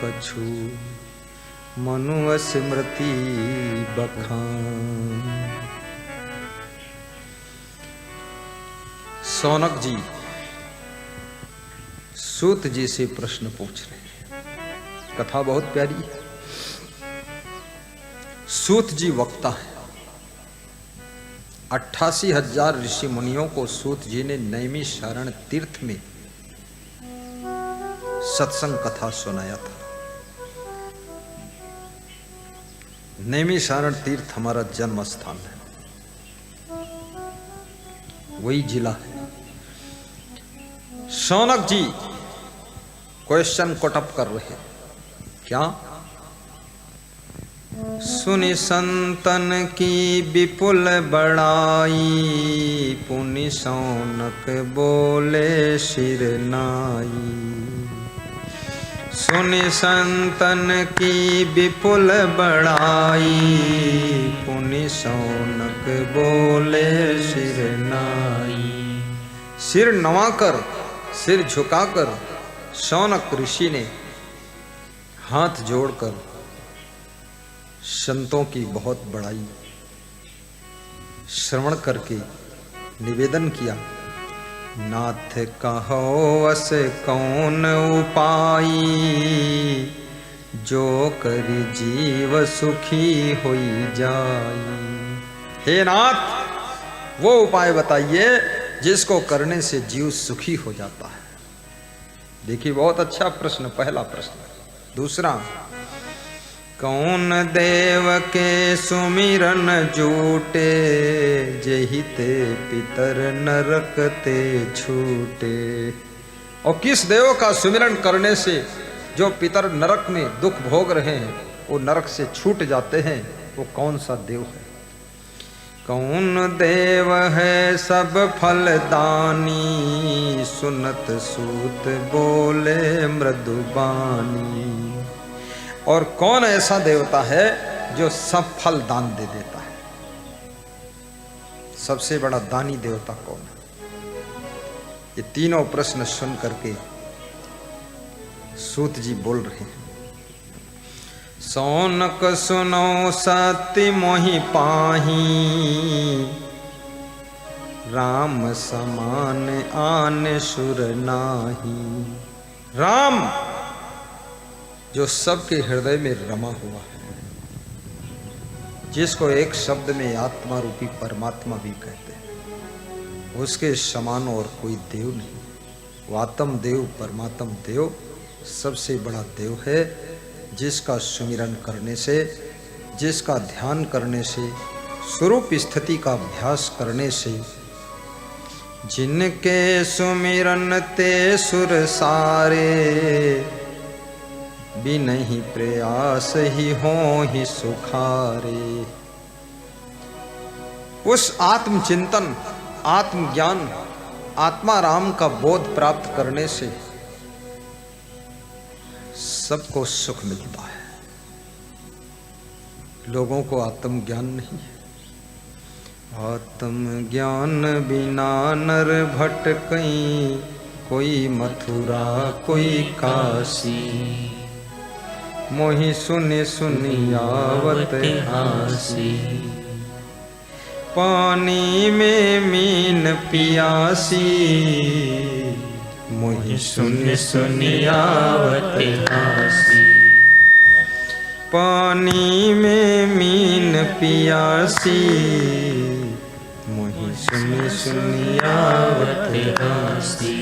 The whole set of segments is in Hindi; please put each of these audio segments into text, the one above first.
कछु मनु स्मृति बखान। सौनक जी सूत जी से प्रश्न पूछ रहे हैं। कथा बहुत प्यारी है। सूत जी वक्ता है। 88,000 ऋषि मुनियों को सूत जी ने नैमिषारण्य तीर्थ में सत्संग कथा सुनाया था। नैमिषारण्य तीर्थ हमारा जन्म स्थान है, वही जिला है। सौनक जी क्वेश्चन कोटअप कर रहे। क्या? सुनि संतन की विपुल बड़ाई, पुनि सौनक बोले सिर नाई। सुनि संतन की विपुल बड़ाई, पुनि सौनक बोले सिर नाई। सिर नवाकर, सिर झुकाकर सौनक ऋषि ने हाथ जोड़कर संतों की बहुत बड़ाई श्रवण करके निवेदन किया। नाथ कहो अस कौन उपाई, जो कर जीव सुखी होई जाई। हे नाथ, वो उपाय बताइए जिसको करने से जीव सुखी हो जाता है। देखिए, बहुत अच्छा प्रश्न, पहला प्रश्न। दूसरा, कौन देव के सुमिरन जूटे, जेहि ते पितर नरक ते छूटे। और किस देव का सुमिरन करने से जो पितर नरक में दुख भोग रहे हैं वो नरक से छूट जाते हैं, वो कौन सा देव है? कौन देव है सब फलदानी, सुनत सूत बोले मृदुबानी। और कौन ऐसा देवता है जो सब फल दान दे देता है? सबसे बड़ा दानी देवता कौन है? ये तीनों प्रश्न सुन करके सूत जी बोल रहे हैं। सौनक सुनो सत्य मोहि पाही, राम समान आन सुर नाही। राम जो सबके हृदय में रमा हुआ है, जिसको एक शब्द में आत्मा रूपी परमात्मा भी कहते हैं, उसके समान और कोई देव नहीं। वो आत्म देव, परमात्म देव सबसे बड़ा देव है, जिसका सुमिरन करने से, जिसका ध्यान करने से, स्वरूप स्थिति का अभ्यास करने से, जिनके सुमिरन ते सुर सारे, बिनहि प्रयास ही हो ही सुखारे। उस आत्मचिंतन, आत्मज्ञान, आत्मा राम का बोध प्राप्त करने से सबको सुख मिलता है। लोगों को आत्मज्ञान नहीं है। आत्मज्ञान बिना नर भटकई, कोई मथुरा कोई काशी। मोहि सुनि सुनि आवत हासी, पानी में मीन पियासी। मोहि सुनि सुनि आवत हासी, पानी में मीन पियासी। मोहि सुनि सुनि आवत हासी।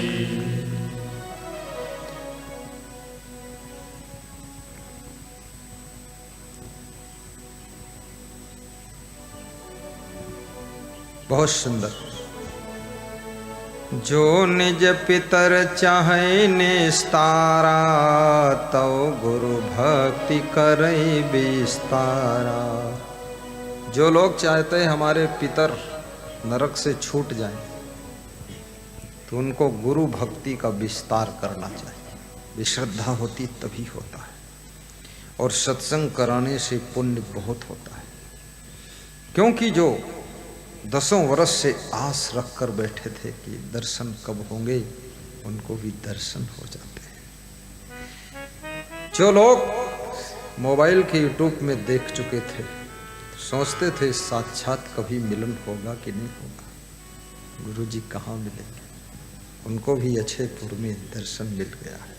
बहुत सुंदर। जो निज पितर चाहे निस्तारा, तो गुरु भक्ति करे विस्तारा। जो लोग चाहते हैं हमारे पितर नरक से छूट जाएं, तो उनको गुरु भक्ति का विस्तार करना चाहिए। विश्रद्धा होती तभी होता है, और सत्संग कराने से पुण्य बहुत होता है। क्योंकि जो 10 वर्ष से आस रख कर बैठे थे कि दर्शन कब होंगे, उनको भी दर्शन हो जाते हैं। जो लोग मोबाइल के यूट्यूब में देख चुके थे तो सोचते थे साक्षात कभी मिलन होगा कि नहीं होगा, गुरुजी कहाँ मिलेंगे। उनको भी अक्षयपुर में दर्शन मिल गया है।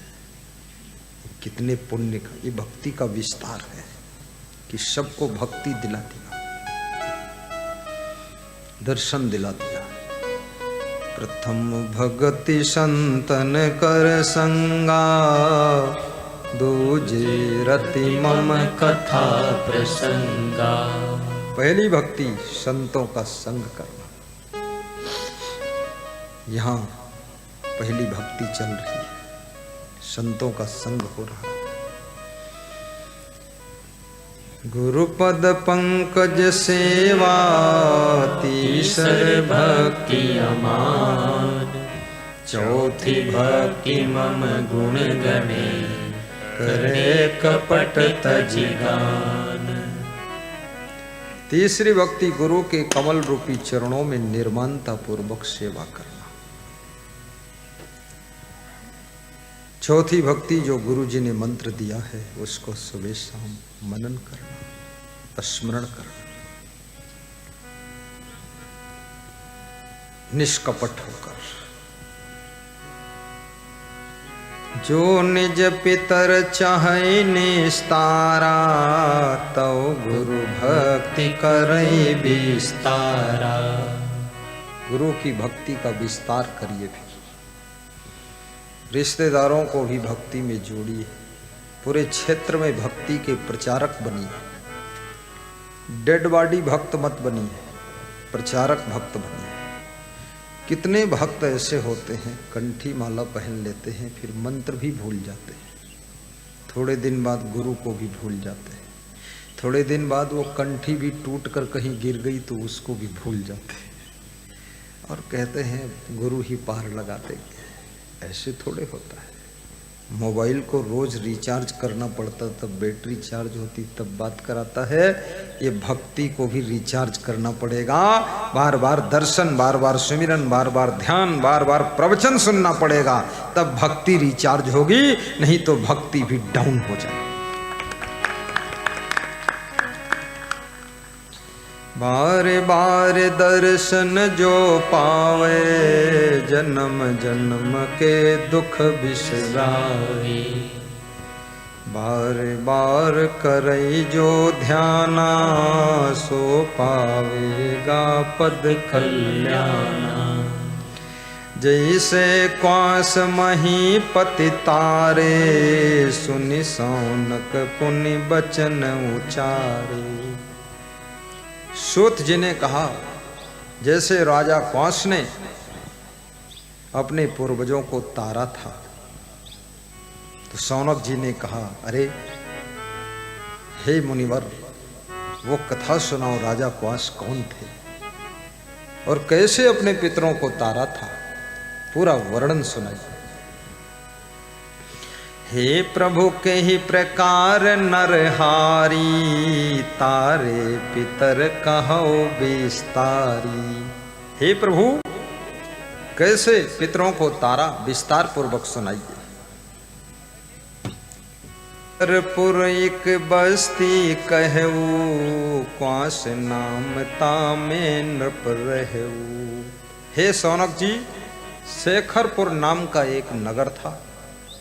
कितने पुण्य का ये भक्ति का विस्तार है कि सबको भक्ति दिला दिया, दर्शन दिला दिया। प्रथम भगति संतन कर संगा, दूजे रति मम कथा प्रसंगा। पहली भक्ति संतों का संग करना। यहाँ पहली भक्ति चल रही है, संतों का संग हो रहा है। गुरुपद पंकज सेवा, तीसर भक्ति अमान। चौथी भक्ति मम गुण गणे, करे कपट तजिगान। तीसरी भक्ति गुरु के कमल रूपी चरणों में निर्माणता पूर्वक सेवा करना। चौथी भक्ति जो गुरु जी ने मंत्र दिया है उसको सुबह शाम मनन करना, स्मरण करना, निष्कपट होकर। जो निज पितर चाहे निस्तारा, तो गुरु भक्ति करे विस्तारा। गुरु की भक्ति का विस्तार करिए, फिर रिश्तेदारों को भी भक्ति में जोड़िए, पूरे क्षेत्र में भक्ति के प्रचारक बनिए। डेड बॉडी भक्त मत बनिए, प्रचारक भक्त बनिए। कितने भक्त ऐसे होते हैं कंठी माला पहन लेते हैं, फिर मंत्र भी भूल जाते हैं, थोड़े दिन बाद गुरु को भी भूल जाते हैं, थोड़े दिन बाद वो कंठी भी टूट कर कहीं गिर गई तो उसको भी भूल जाते हैं और कहते हैं गुरु ही पार लगा देंगे। ऐसे थोड़े होता है। मोबाइल को रोज रिचार्ज करना पड़ता, तब बैटरी चार्ज होती, तब बात कराता है। ये भक्ति को भी रिचार्ज करना पड़ेगा, बार बार दर्शन, बार बार सुमिरन, बार बार ध्यान, बार बार प्रवचन सुनना पड़ेगा, तब भक्ति रिचार्ज होगी, नहीं तो भक्ति भी डाउन हो जाएगी। बार बार दर्शन जो पावे, जन्म जन्म के दुख बिसरावे। बार बार करई जो ध्याना, सो पावेगा पद कल्याणा। जैसे क्वास मही पति तारे, सुनि सौनक पुनि बचन उचारे। सूत जी ने कहा, जैसे राजा क्वास ने अपने पूर्वजों को तारा था, तो सौनक जी ने कहा, अरे हे मुनिवर, वो कथा सुनाओ, राजा क्वास कौन थे और कैसे अपने पितरों को तारा था, पूरा वर्णन सुनाइए। हे प्रभु के ही प्रकार नरहारी, तारे पितर कहो विस्तारी। हे प्रभु, कैसे पितरों को तारा, विस्तार पूर्वक सुनाइए। पुर एक बस्ती कहू, क्वास नाम तामे नृप रहू। हे सौनक जी, शेखरपुर नाम का एक नगर था,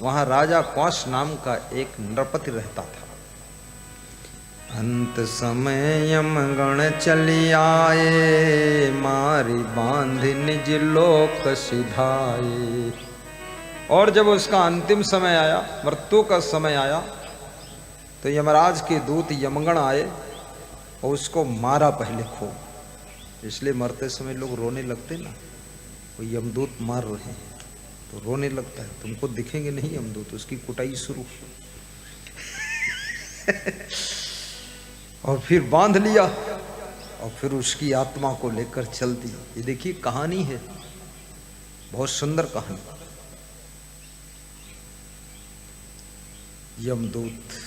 वहां राजा क्वास नाम का एक नृपति रहता था। अंत समय यमगण चली आए, मारी बांध निज लोक सिधाए। और जब उसका अंतिम समय आया, मृत्यु का समय आया, तो यमराज के दूत यमगण आए और उसको मारा पहले खूब। इसलिए मरते समय लोग रोने लगते ना, वो यमदूत मार रहे हैं तो रोने लगता है। तुमको दिखेंगे नहीं यमदूत, उसकी कुटाई शुरू। और फिर बांध लिया और फिर उसकी आत्मा को लेकर चल दी। ये देखिए कहानी है, बहुत सुंदर कहानी। यमदूत,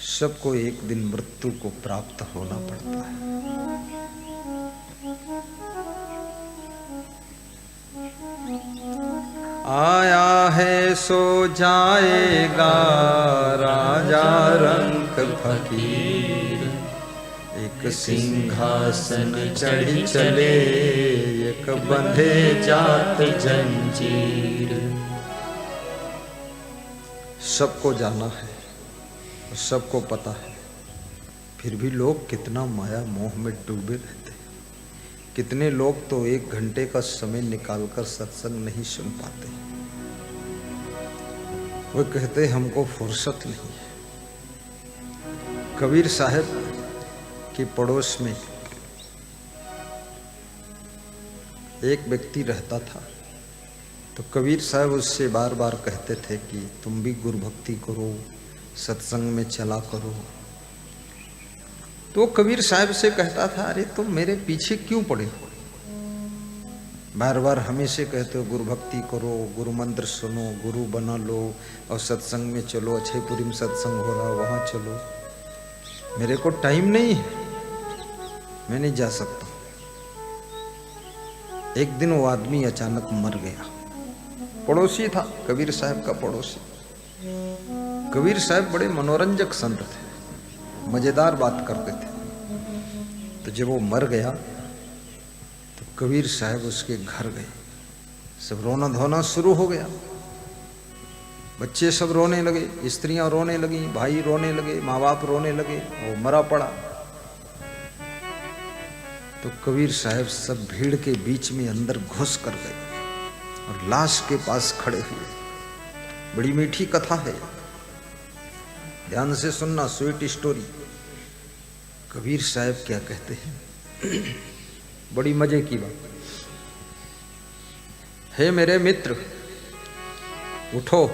सबको एक दिन मृत्यु को प्राप्त होना पड़ता है। आया है सो जाएगा राजा रंक फकीर, एक सिंहासन चढ़ी चले एक बंधे जात जंजीर। सबको जाना है और सबको पता है, फिर भी लोग कितना माया मोह में डूबे रहते हैं। कितने लोग तो 1 घंटे का समय निकालकर सत्संग नहीं सुन पाते। वो कहते हमको फुर्सत नहीं है। कबीर साहब के पड़ोस में एक व्यक्ति रहता था, तो कबीर साहब उससे बार बार कहते थे कि तुम भी गुरु भक्ति करो, सत्संग में चला करो। तो कबीर साहब से कहता था, अरे तुम मेरे पीछे क्यों पड़े हो? बार बार हमेशा कहते हो गुरु भक्ति करो, गुरु मंत्र सुनो, गुरु बना लो और सत्संग में चलो, अक्षयपुरी में सत्संग हो रहा वहाँ चलो। मेरे को टाइम नहीं है, मैं नहीं जा सकता। एक दिन वो आदमी अचानक मर गया। पड़ोसी था, कबीर साहब का पड़ोसी। कबीर साहब बड़े मनोरंजक संत थे, मजेदार बात करते थे। तो जब वो मर गया तो कबीर साहब उसके घर गए। सब रोना धोना शुरू हो गया। बच्चे सब रोने लगे, स्त्रियां रोने लगी, भाई रोने लगे, माँ बाप रोने लगे। वो मरा पड़ा। तो कबीर साहब सब भीड़ के बीच में अंदर घुस कर गए और लाश के पास खड़े हुए। बड़ी मीठी कथा है, ध्यान से सुनना, स्वीट स्टोरी। कबीर साहब क्या कहते हैं, बड़ी मजे की बात। हे मेरे मित्र, उठो,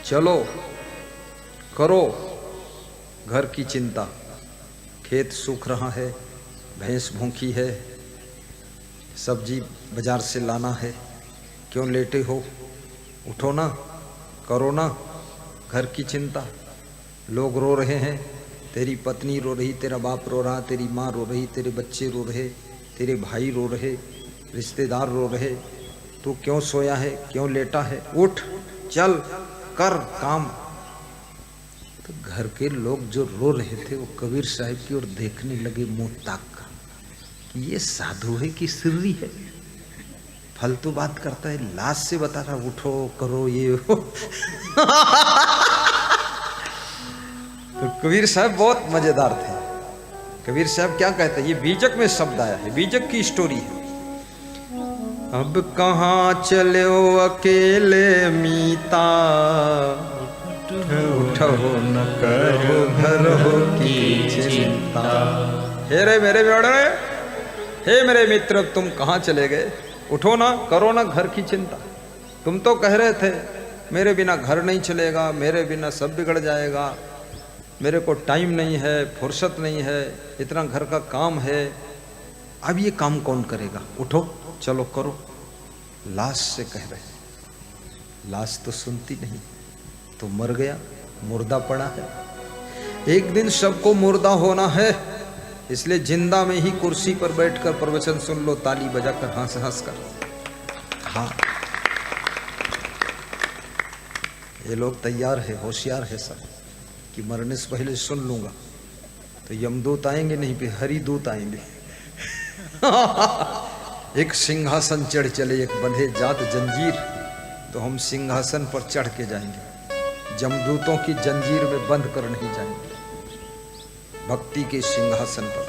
चलो, करो घर की चिंता। खेत सूख रहा है, भैंस भूखी है, सब्जी बाजार से लाना है, क्यों लेटे हो? उठो ना, करो ना घर की चिंता। लोग रो रहे हैं, तेरी पत्नी रो रही, तेरा बाप रो रहा, तेरी माँ रो रही, तेरे बच्चे रो रहे, तेरे भाई रो रहे, रिश्तेदार रो रहे। तू क्यों सोया है, क्यों लेटा है? उठ, चल, कर काम। तो घर के लोग जो रो रहे थे वो कबीर साहब की ओर देखने लगे मुंह ताक कर कि ये साधु है कि सिर्री है, फालतू बात करता है, लाश से बता रहा उठो, करो, ये हो। तो कबीर साहब बहुत मजेदार थे। कबीर साहब क्या कहते हैं, ये बीजक में शब्द आया है, बीजक की स्टोरी है। अब कहाँ चले हो अकेले मीता, उठो न करो घर हो की चिंता। हे रे मेरे बेड़े, हे मेरे मित्र, तुम कहाँ चले गए? उठो ना, करो ना घर की चिंता। तुम तो कह रहे थे मेरे बिना घर नहीं चलेगा, मेरे बिना सब बिगड़ जाएगा, मेरे को टाइम नहीं है, फुर्सत नहीं है, इतना घर का काम है, अब ये काम कौन करेगा? उठो, चलो, करो। लाश से कह रहे, लाश तो सुनती नहीं, तो मर गया, मुर्दा पड़ा है। एक दिन सबको मुर्दा होना है, इसलिए जिंदा में ही कुर्सी पर बैठकर प्रवचन सुन लो, ताली बजाकर, हंस हंस कर। हाँ, ये लोग तैयार है, होशियार है सब कि मरने से पहले सुन लूंगा। तो यमदूत आएंगे नहीं, पे हरिदूत आएंगे। एक सिंहासन चढ़ चले एक बंधे जात जंजीर, तो हम सिंहासन पर चढ़ के जाएंगे, जमदूतों की जंजीर में बंद कर नहीं जाएंगे, भक्ति के सिंहासन पर।